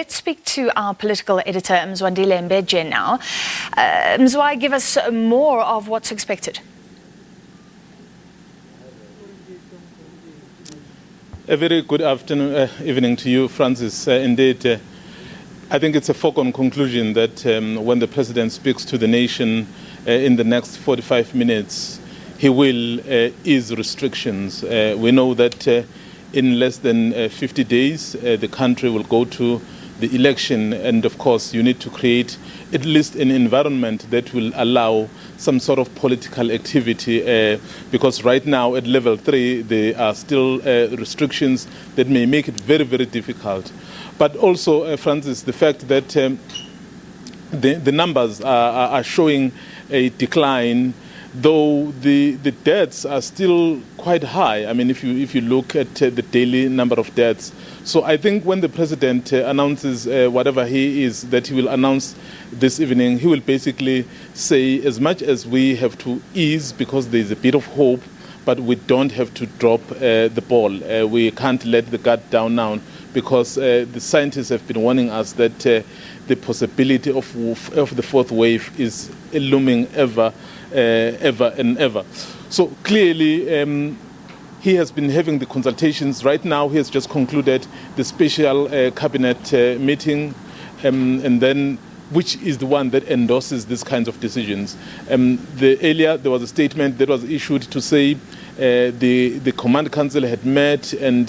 Let's speak to our political editor, Mzwandile Mbeje now. Mzwa, give us more of what's expected. A very good evening to you, Francis. Indeed, I think it's a foregone conclusion that when the President speaks to the nation in the next 45 minutes, he will ease restrictions. We know that in less than 50 days, the country will go to the election, and of course you need to create at least an environment that will allow some sort of political activity, because right now at level 3 there are still restrictions that may make it very, very difficult. But also, Francis, the fact that the numbers are showing a decline, though the deaths are still quite high. I mean, if you look at the daily number of deaths. So I think when the President announces whatever that he will announce this evening, he will basically say, as much as we have to ease because there is a bit of hope, but we don't have to drop the ball. We can't let the guard down now, because the scientists have been warning us that the possibility of the fourth wave is looming ever and ever. So clearly, he has been having the consultations. Right now, he has just concluded the special cabinet meeting, and then which is the one that endorses these kinds of decisions. Earlier, there was a statement that was issued to say the Command Council had met, and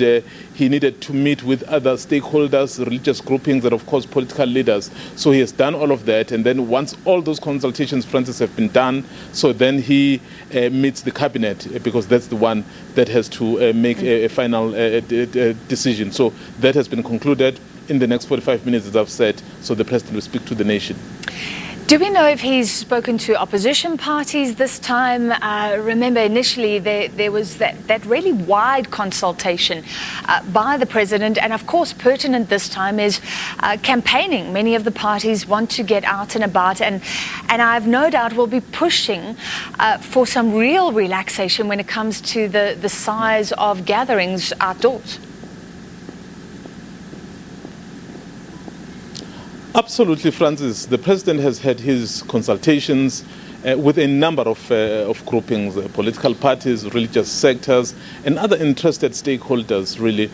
he needed to meet with other stakeholders, religious groupings, and of course political leaders. So he has done all of that, and then once all those consultations, Francis, have been done, so then he meets the cabinet, because that's the one that has to make a final decision. So that has been concluded in the next 45 minutes, as I've said, so the President will speak to the nation. Do we know if he's spoken to opposition parties this time? Remember, initially there was that really wide consultation by the President, and of course pertinent this time is campaigning. Many of the parties want to get out and about, and I've no doubt will be pushing for some real relaxation when it comes to the size of gatherings outdoors. Absolutely, Francis. The President has had his consultations with a number of groupings, political parties, religious sectors, and other interested stakeholders, really,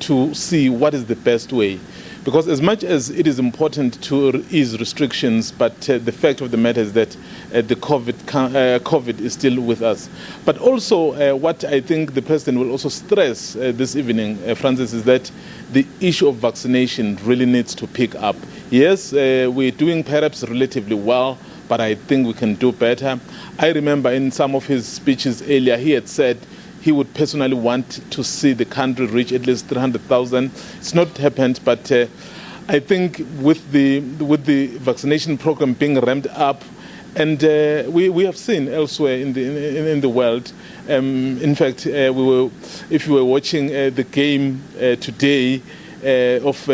to see what is the best way. Because as much as it is important to ease restrictions, but the fact of the matter is that the COVID is still with us. But also, what I think the President will also stress this evening, Francis, is that the issue of vaccination really needs to pick up. Yes, we're doing perhaps relatively well, but I think we can do better. I remember in some of his speeches earlier, he had said he would personally want to see the country reach at least 300,000. It's not happened, but I think with the vaccination program being ramped up, and we have seen elsewhere in the world. In fact, if you were watching the game today of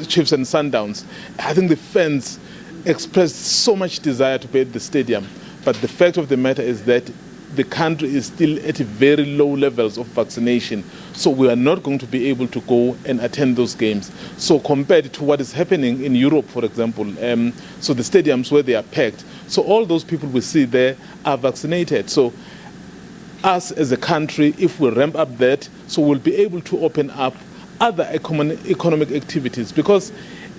Chiefs and Sundowns, I think the fans expressed so much desire to be at the stadium. But the fact of the matter is that the country is still at very low levels of vaccination. So we are not going to be able to go and attend those games. So compared to what is happening in Europe, for example, so the stadiums where they are packed, so all those people we see there are vaccinated. So us as a country, if we ramp up that, so we'll be able to open up other economic activities. Because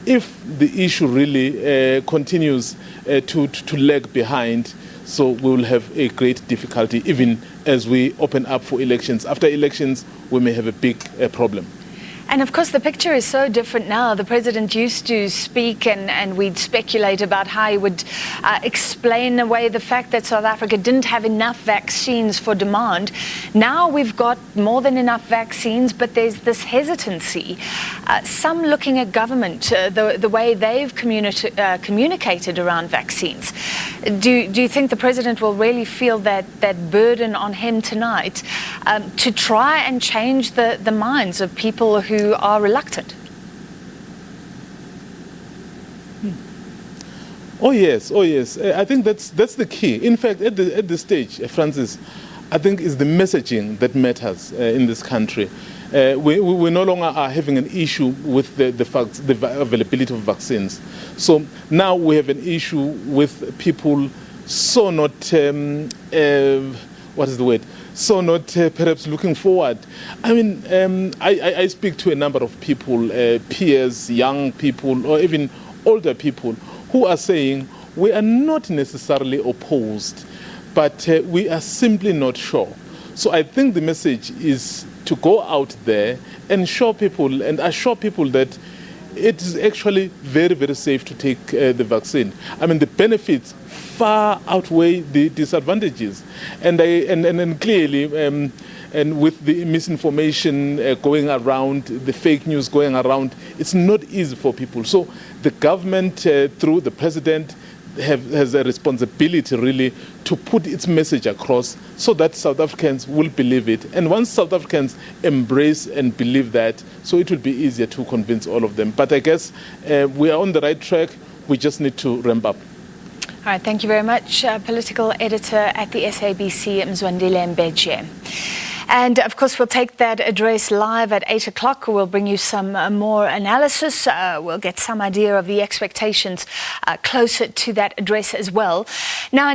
if the issue really continues to lag behind, so we will have a great difficulty even as we open up for elections. After elections, we may have a big problem. And of course, the picture is so different now. The President used to speak and we'd speculate about how he would explain away the fact that South Africa didn't have enough vaccines for demand. Now we've got more than enough vaccines, but there's this hesitancy. Some looking at government, the way they've communicated around vaccines. Do you think the President will really feel that burden on him tonight to try and change the minds of people who are reluctant? Oh yes. I think that's the key. In fact, at this stage, Francis, I think it's the messaging that matters in this country. We no longer are having an issue with the availability of vaccines. So now we have an issue with people so not, what is the word? So not perhaps looking forward. I mean, I speak to a number of people, peers, young people, or even older people who are saying we are not necessarily opposed, but we are simply not sure. So I think the message is to go out there and show people and assure people that it is actually very, very safe to take the vaccine. I mean, the benefits far outweigh the disadvantages. And clearly, and with the misinformation going around, the fake news going around, it's not easy for people. So the government, through the president, has a responsibility really to put its message across so that South Africans will believe it. And once South Africans embrace and believe that, so it will be easier to convince all of them. But I guess we are on the right track. We just need to ramp up. All right, thank you very much. Political editor at the SABC, Mzwandile Mbeje. And of course, we'll take that address live at 8 o'clock. We'll bring you some more analysis. We'll get some idea of the expectations closer to that address as well. Now,